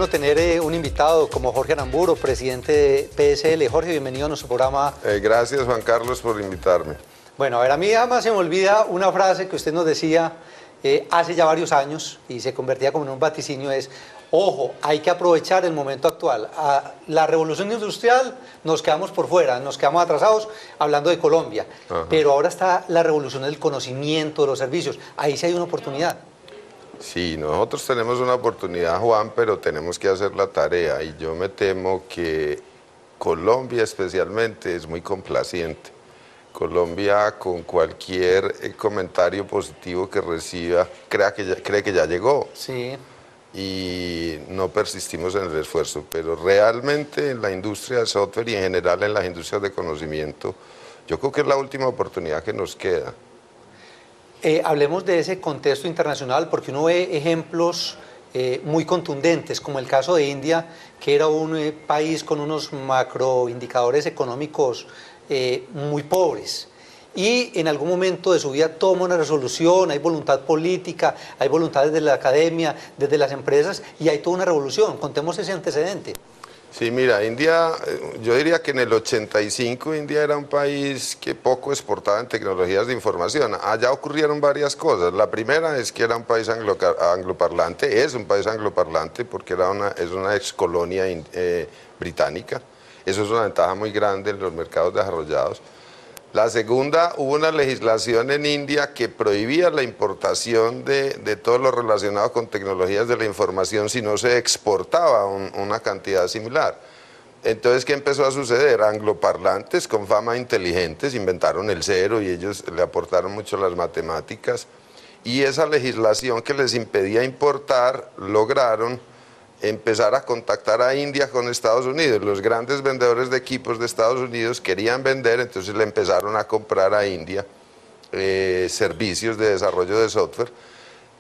bueno tener un invitado como Jorge Aramburu, presidente de PSL. Jorge, bienvenido a nuestro programa. Gracias, Juan Carlos, por invitarme. Bueno, a ver, a mí jamás se me olvida una frase que usted nos decía hace ya varios años y se convertía como en un vaticinio, es: ojo, hay que aprovechar el momento actual. A la revolución industrial nos quedamos por fuera, nos quedamos atrasados hablando de Colombia. Ajá. Pero ahora está la revolución del conocimiento, de los servicios. Ahí sí hay una oportunidad. Sí, nosotros tenemos una oportunidad, Juan, pero tenemos que hacer la tarea. Y yo me temo que Colombia especialmente es muy complaciente. Colombia, con cualquier comentario positivo que reciba, cree que ya llegó. Sí. Y no persistimos en el esfuerzo, pero realmente en la industria del software y en general en las industrias de conocimiento, yo creo que es la última oportunidad que nos queda. Hablemos de ese contexto internacional, porque uno ve ejemplos muy contundentes, como el caso de India, que era un país con unos macroindicadores económicos muy pobres. Y en algún momento de su vida toma una resolución, hay voluntad política, hay voluntad desde la academia, desde las empresas, y hay toda una revolución. Contemos ese antecedente. Sí, mira, India, yo diría que en el 85 India era un país que poco exportaba en tecnologías de información. Allá ocurrieron varias cosas. La primera es que era un país angloparlante, es un país angloparlante porque es una excolonia británica. Eso es una ventaja muy grande en los mercados desarrollados. La segunda, hubo una legislación en India que prohibía la importación de todo lo relacionado con tecnologías de la información si no se exportaba una cantidad similar. Entonces, ¿qué empezó a suceder? Angloparlantes con fama inteligentes inventaron el cero y ellos le aportaron mucho las matemáticas. Y esa legislación que les impedía importar, lograron empezar a contactar a India con Estados Unidos. Los grandes vendedores de equipos de Estados Unidos querían vender, entonces le empezaron a comprar a India servicios de desarrollo de software.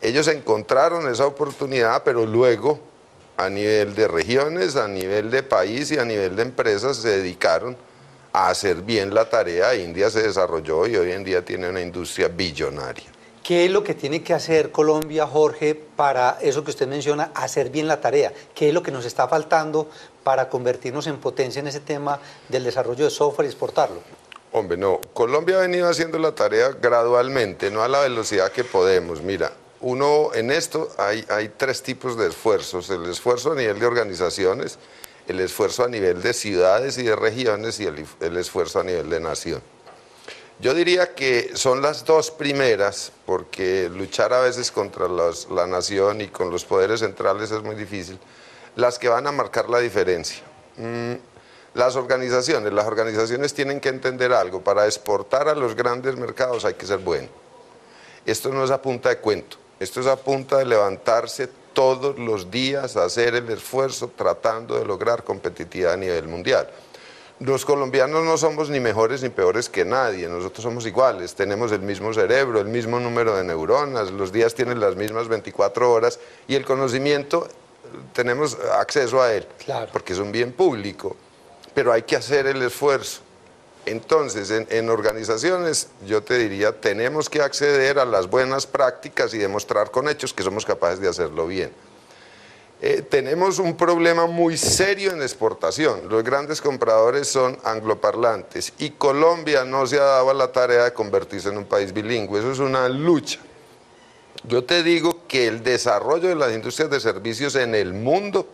Ellos encontraron esa oportunidad, pero luego a nivel de regiones, a nivel de país y a nivel de empresas se dedicaron a hacer bien la tarea. India se desarrolló y hoy en día tiene una industria billonaria. ¿Qué es lo que tiene que hacer Colombia, Jorge, para eso que usted menciona, hacer bien la tarea? ¿Qué es lo que nos está faltando para convertirnos en potencia en ese tema del desarrollo de software y exportarlo? Hombre, no. Colombia ha venido haciendo la tarea gradualmente, no a la velocidad que podemos. Mira, en esto hay tres tipos de esfuerzos. El esfuerzo a nivel de organizaciones, el esfuerzo a nivel de ciudades y de regiones y el esfuerzo a nivel de nación. Yo diría que son las dos primeras, porque luchar a veces contra la nación y con los poderes centrales es muy difícil, las que van a marcar la diferencia. Las organizaciones tienen que entender algo: para exportar a los grandes mercados hay que ser bueno. Esto no es a punta de cuento, esto es a punta de levantarse todos los días, hacer el esfuerzo tratando de lograr competitividad a nivel mundial. Los colombianos no somos ni mejores ni peores que nadie, nosotros somos iguales, tenemos el mismo cerebro, el mismo número de neuronas, los días tienen las mismas 24 horas y el conocimiento tenemos acceso a él, claro, porque es un bien público, pero hay que hacer el esfuerzo. Entonces, en organizaciones, yo te diría, tenemos que acceder a las buenas prácticas y demostrar con hechos que somos capaces de hacerlo bien. Tenemos un problema muy serio en exportación. Los grandes compradores son angloparlantes y Colombia no se ha dado a la tarea de convertirse en un país bilingüe. Eso es una lucha. Yo te digo que el desarrollo de las industrias de servicios en el mundo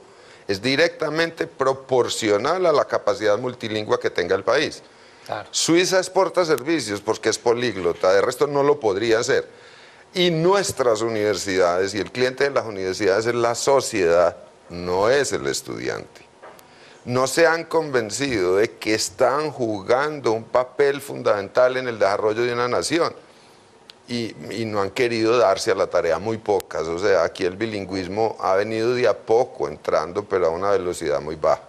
es directamente proporcional a la capacidad multilingüe que tenga el país. Claro. Suiza exporta servicios porque es políglota, de resto no lo podría hacer. Y nuestras universidades, y el cliente de las universidades es la sociedad, no es el estudiante. No se han convencido de que están jugando un papel fundamental en el desarrollo de una nación y no han querido darse a la tarea, muy pocas. O sea, aquí el bilingüismo ha venido de a poco entrando, pero a una velocidad muy baja.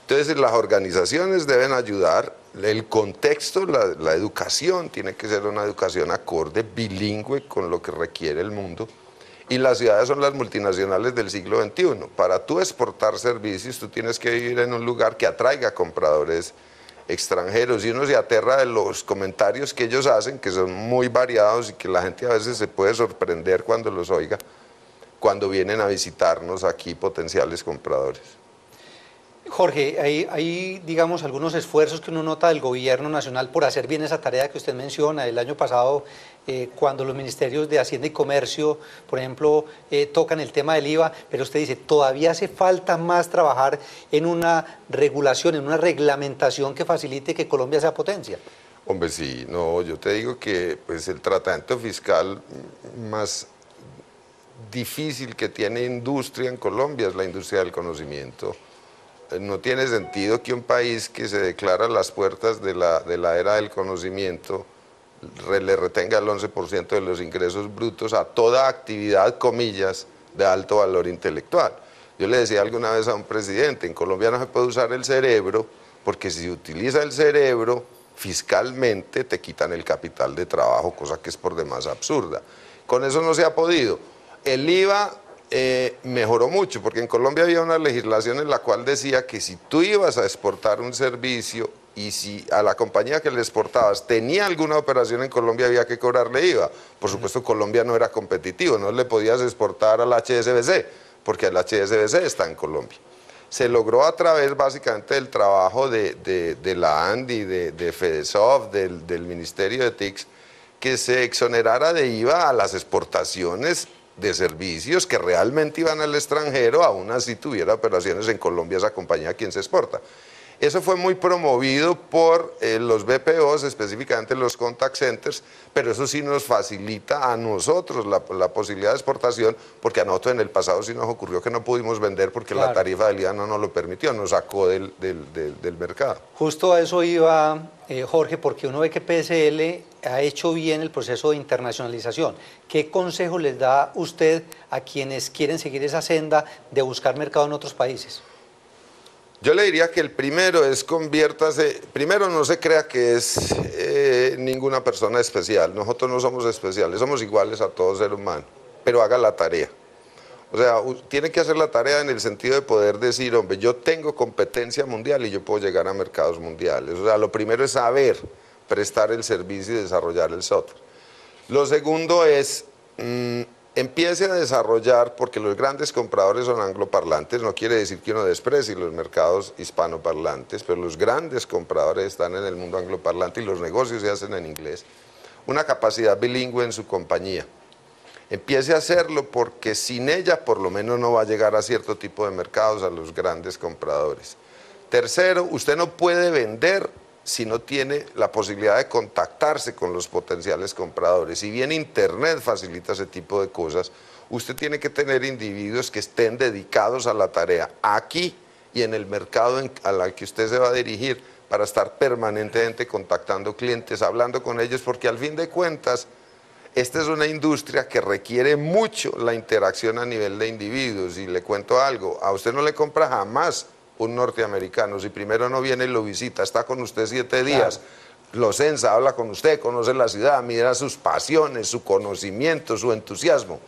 Entonces las organizaciones deben ayudar, el contexto, la educación tiene que ser una educación acorde, bilingüe con lo que requiere el mundo, y las ciudades son las multinacionales del siglo XXI. Para tú exportar servicios, tú tienes que vivir en un lugar que atraiga compradores extranjeros, y uno se aterra de los comentarios que ellos hacen, que son muy variados y que la gente a veces se puede sorprender cuando los oiga. cuando vienen a visitarnos aquí potenciales compradores. Jorge, hay, digamos, algunos esfuerzos que uno nota del gobierno nacional por hacer bien esa tarea que usted menciona. El año pasado, cuando los ministerios de Hacienda y Comercio, por ejemplo, tocan el tema del IVA, pero usted dice, todavía hace falta más trabajar en una regulación, en una reglamentación que facilite que Colombia sea potencia. Hombre, sí, no, yo te digo que pues, el tratamiento fiscal más difícil que tiene industria en Colombia es la industria del conocimiento. No tiene sentido que un país que se declara a las puertas de la era del conocimiento le retenga el 11% de los ingresos brutos a toda actividad, comillas, de alto valor intelectual. Yo le decía alguna vez a un presidente, en Colombia no se puede usar el cerebro, porque si se utiliza el cerebro, fiscalmente te quitan el capital de trabajo, cosa que es por demás absurda. Con eso no se ha podido. El IVA mejoró mucho, porque en Colombia había una legislación en la cual decía que si tú ibas a exportar un servicio y si a la compañía que le exportabas tenía alguna operación en Colombia había que cobrarle IVA. Por supuesto, Colombia no era competitivo, no le podías exportar al HSBC, porque el HSBC está en Colombia. Se logró a través básicamente del trabajo de la ANDI, de FEDESOF, del Ministerio de TICS, que se exonerara de IVA a las exportaciones de servicios que realmente iban al extranjero, aún así tuviera operaciones en Colombia esa compañía a quien se exporta. Eso fue muy promovido por los BPOs, específicamente los contact centers, pero eso sí nos facilita a nosotros la posibilidad de exportación, porque a nosotros en el pasado sí nos ocurrió que no pudimos vender porque claro, la tarifa del IVA no nos lo permitió, nos sacó del mercado. Justo a eso iba, Jorge, porque uno ve que PSL ha hecho bien el proceso de internacionalización. ¿Qué consejo les da usted a quienes quieren seguir esa senda de buscar mercado en otros países? Yo le diría que el primero es conviértase, primero no se crea que es ninguna persona especial, nosotros no somos especiales, somos iguales a todo ser humano, pero haga la tarea. O sea, tiene que hacer la tarea en el sentido de poder decir, hombre, yo tengo competencia mundial y yo puedo llegar a mercados mundiales. O sea, lo primero es saber prestar el servicio y desarrollar el software. Lo segundo es, empiece a desarrollar, porque los grandes compradores son angloparlantes, no quiere decir que uno desprecie los mercados hispanoparlantes, pero los grandes compradores están en el mundo angloparlante y los negocios se hacen en inglés, una capacidad bilingüe en su compañía. Empiece a hacerlo porque sin ella por lo menos no va a llegar a cierto tipo de mercados, a los grandes compradores. Tercero, usted no puede vender si no tiene la posibilidad de contactarse con los potenciales compradores. Si bien Internet facilita ese tipo de cosas, usted tiene que tener individuos que estén dedicados a la tarea aquí y en el mercado al que usted se va a dirigir para estar permanentemente contactando clientes, hablando con ellos, porque al fin de cuentas, esta es una industria que requiere mucho la interacción a nivel de individuos. Y le cuento algo, a usted no le compra jamás un norteamericano, si primero no viene y lo visita, está con usted 7 días, claro, lo censa, habla con usted, conoce la ciudad, mira sus pasiones, su conocimiento, su entusiasmo,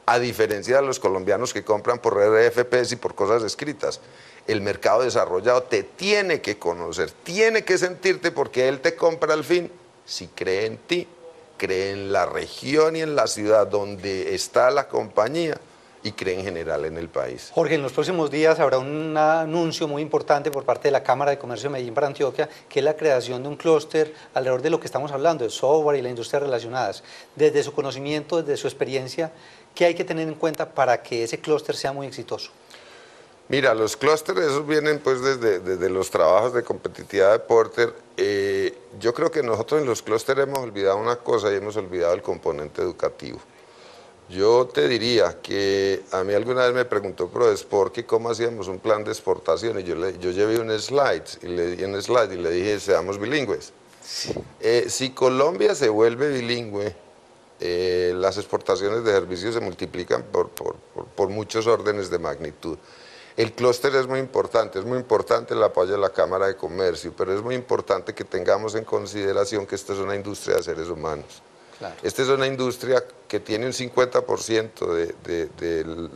a diferencia de los colombianos que compran por RFPs y por cosas escritas. El mercado desarrollado te tiene que conocer, tiene que sentirte, porque él te compra al fin si cree en ti, cree en la región y en la ciudad donde está la compañía, y cree en general en el país. Jorge, en los próximos días habrá un anuncio muy importante por parte de la Cámara de Comercio de Medellín para Antioquia, que es la creación de un clúster alrededor de lo que estamos hablando, de software y la industria relacionadas. Desde su conocimiento, desde su experiencia, ¿qué hay que tener en cuenta para que ese clúster sea muy exitoso? Mira, los clústeres esos vienen pues desde los trabajos de competitividad de Porter. Yo creo que nosotros en los clústeres hemos olvidado una cosa y hemos olvidado el componente educativo. Yo te diría que a mí alguna vez me preguntó Prodesport que cómo hacíamos un plan de exportación y yo llevé un slide y le dije seamos bilingües. Sí. Si Colombia se vuelve bilingüe, las exportaciones de servicios se multiplican por muchos órdenes de magnitud. El clúster es muy importante el apoyo de la Cámara de Comercio, pero es muy importante que tengamos en consideración que esto es una industria de seres humanos. Claro. Esta es una industria que tiene un 50%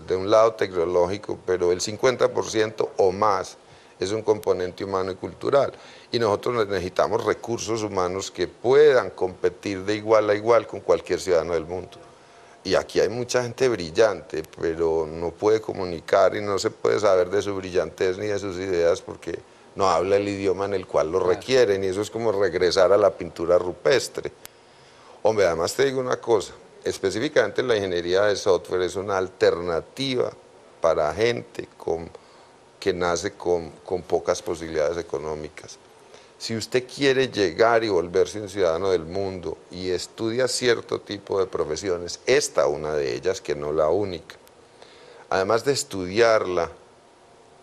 de un lado tecnológico, pero el 50% o más es un componente humano y cultural. Y nosotros necesitamos recursos humanos que puedan competir de igual a igual con cualquier ciudadano del mundo. y aquí hay mucha gente brillante, pero no puede comunicar y no se puede saber de su brillantez ni de sus ideas porque no habla el idioma en el cual lo requieren, y eso es como regresar a la pintura rupestre. Hombre, además te digo una cosa, específicamente la ingeniería de software es una alternativa para gente que nace con pocas posibilidades económicas. Si usted quiere llegar y volverse un ciudadano del mundo y estudia cierto tipo de profesiones, esta una de ellas, que no la única, además de estudiarla,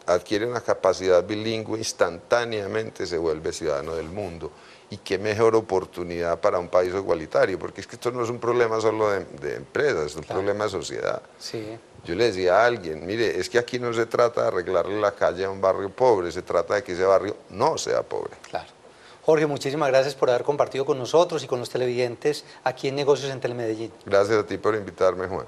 adquiere una capacidad bilingüe, instantáneamente se vuelve ciudadano del mundo. Y qué mejor oportunidad para un país igualitario, porque es que esto no es un problema solo de empresas, es un problema de sociedad. Sí. Yo le decía a alguien, mire, es que aquí no se trata de arreglarle la calle a un barrio pobre, se trata de que ese barrio no sea pobre. Claro. Jorge, muchísimas gracias por haber compartido con nosotros y con los televidentes aquí en Negocios en Telemedellín. Gracias a ti por invitarme, Juan.